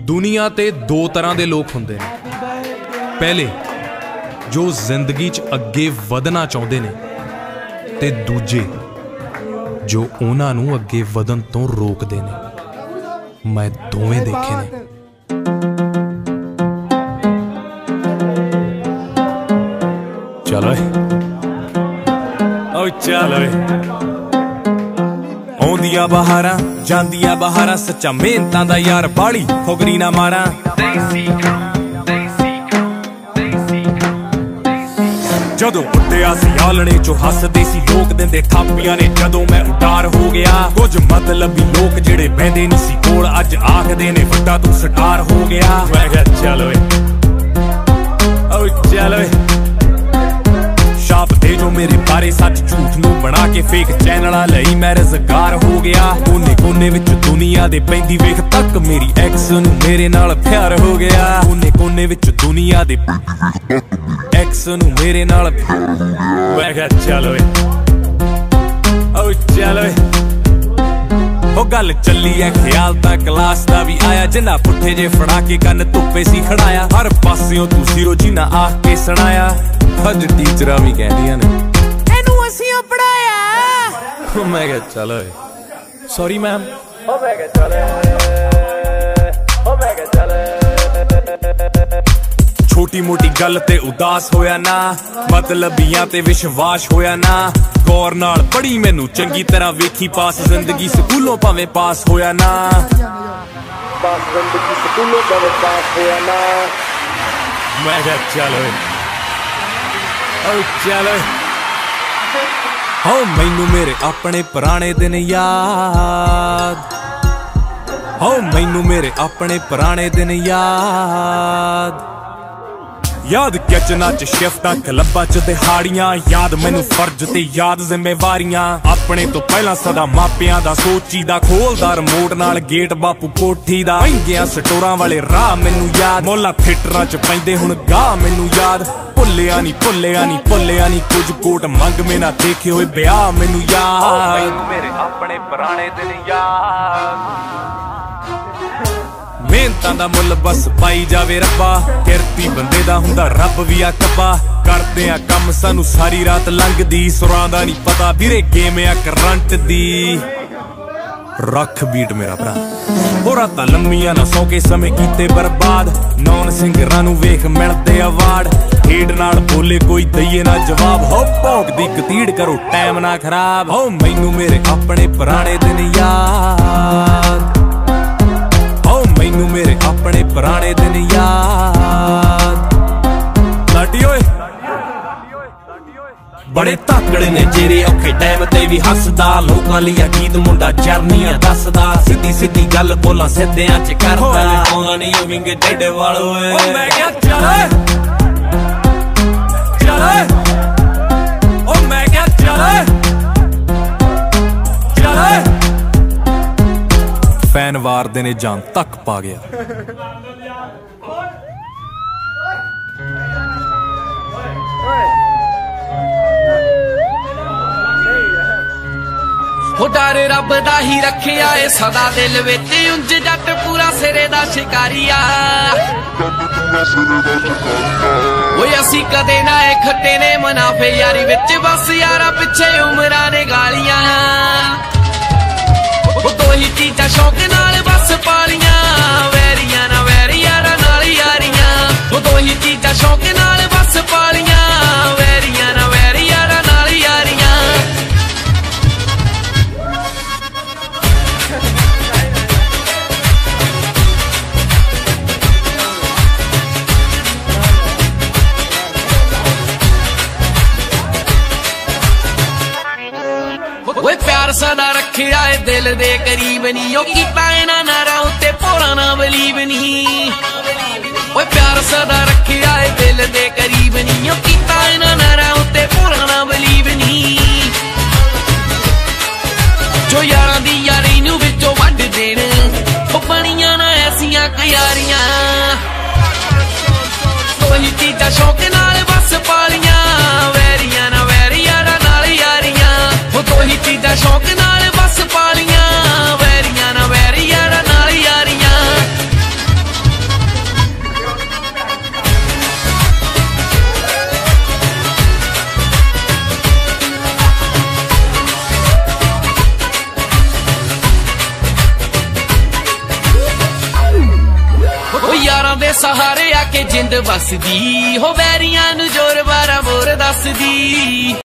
दुनिया ते दो तरह के लोग होंदे ने। पहले जो जिंदगी च अगे वधना चाहुंदे ने ते दूजे जो उन्हां नूं अगे वधन तो रोकदे ने। मैं दोवें देखे ने। चलो ओ चलो आउंदियां बहारां जांदियां बहारां सच्चा मेहनतां दा यार बाली ठोकरी ना मारां। जदों उड्डिया सी आलणे चो हसदे सी लोग दिंदे थापियां ने। जदों मैं उडार हो गया कुछ मतलबी लोग जेड़े बहंदे नहीं सी कोल अज आखदे ने वड्डा तू स्टार हो गया। मैं कहा चलो ओ चलो छाप दे जो मेरे बारे सच झूठ नूं बना के फेक चैनलां लई मैं रज़गार हो गया। कोने कोने विच दुनिया दे पैंदी वेख तक मेरी एक्स नूं मेरे नाल प्यार हो गया। कोने कोने विच दुनिया दे एक्स नूं मेरे नाल मैं कहा चलो ओ चलो ओ गल चली है ख्याल तां क्लास दा भी आया। जिन्ना पुट्ठे जे फड़ा के कन्न धुप्पे सी खड़ाया। हर पासियों तू सिरो जी ना आख के सुनाया। अज टीचरां भी कहदियां ने इनू असीं पढ़ाया। मैं कहा चलो सॉरी मैम। ओ मैं कहा चलो ओ मैं कहा चलो छोटी मोटी गल ते उदास होया ना मतलबियां ते विश्वास होया ना। गौर नाल पढ़ी मैनू चंगी तरह वेखी पास जिंदगी स्कूलों भावें पास होया ना। पास जिंदगी स्कूलों भावें पास होया ना। मैं कहा चलो ओ चलो हो मैनू मेरे अपने पुराने दिन याद। हो मैनू मेरे अपने पुराने दिन याद। याद किचना च शिफ्टां क्लबां च दिहाड़ियां। याद मैनू फर्ज ते याद जिम्मेवारियां। अपने तो पहला सदा मापियां दा सोचीदा खोलदा रिमोट नाल गेट बापू कोठी दा। महंगियां स्टोरां वाले राह मैनू याद। मोला थिएटरां च पैंदे हुण गा मैनू याद। भुल्लिया नी भुल्लिया नी भुल्लिया नी कुछ कोट मंग में ना देखे होए ब्याह मैनू याद। मेरे अपने पुराने दिन याद। मेहनतां दा मुल बस पाई जावे रब्बा। किरती बंदे दा हुंदा रब भी आ कब्बा। करदे आ कम सानू सारी रात लंघदी। सुरां दा नी पता वीरे गेम आ करंट दी। रख बीट मेरा भरा हो रातां लम्मियां ना सौ के समय कीते बर्बाद। नॉन सिंगरां नू वेख मिलदे अवार्ड। हेड नाल बोले कोई दईए ना जवाब। हो भौंकदी कतीड़ करो टाइम ना खराब। हो मैनू मेरे अपने पुराने दिन याद। मैनू मेरे अपने पुराने दिन याद। लाटी ओए बड़े ताकड़े ने जेरे औखे टाइम ते भी हसदा। लोकां लिया गीत मुंडा जर्नियां दसदा। सीधी सीधी गल बोला सिद्धियां च करदा। आउंदा नहीं विंग टेढ़े वाल ओए। ओ मैं क्या चले चले ओ मैं क्या चले चले फैन वार देने जान तक पा गया। हो डर रब दा ही रखिया ए सदा दिल विच। उंज जट पूरा सिरे दा शिकारिया। ओए असी कदे ना ए खट्टे ने मुनाफे यारी विच। बस यारा पिछे उमरां ने गालियां। दो ही चीज़ां शौक नाल बस पालियां। वैरियां ना वैरियां नाल यारियां। दो ही चीज़ां शौक नाल बस पालियां। वैरियां ना वैरियां नाल यारियां। ओए प्यार सदा रखिया है दिल दे करीब नी। ओ कीता इना नारा उत्ते भोला ना बलीव नी। ओए प्यार सदा रखिया है दिल दे करीब नी। ओ कीता इना नारा उत्ते भोला ना बलीव नी। जो यारां दी यारी नूं विचों वंड देण। ओ बणियां ना ऐसियां कयारियां। दो ही चीज़ां शौक नाल बस पालियां। वैरियां ना वैरियां नाल यारियां। दो ही चीज़ां शौक नाल बस पालियां। वैरियां ना वैरियां नाल यारियां। ਓ ਯਾਰਾਂ ਦੇ ਸਹਾਰੇ ਆ ਕੇ ਜਿੰਦ ਵਸਦੀ ਹੋ ਵੈਰੀਆਂ ਨੂੰ ਜ਼ੋਰ ਬਾਰਾ ਮੋਰ ਦੱਸਦੀ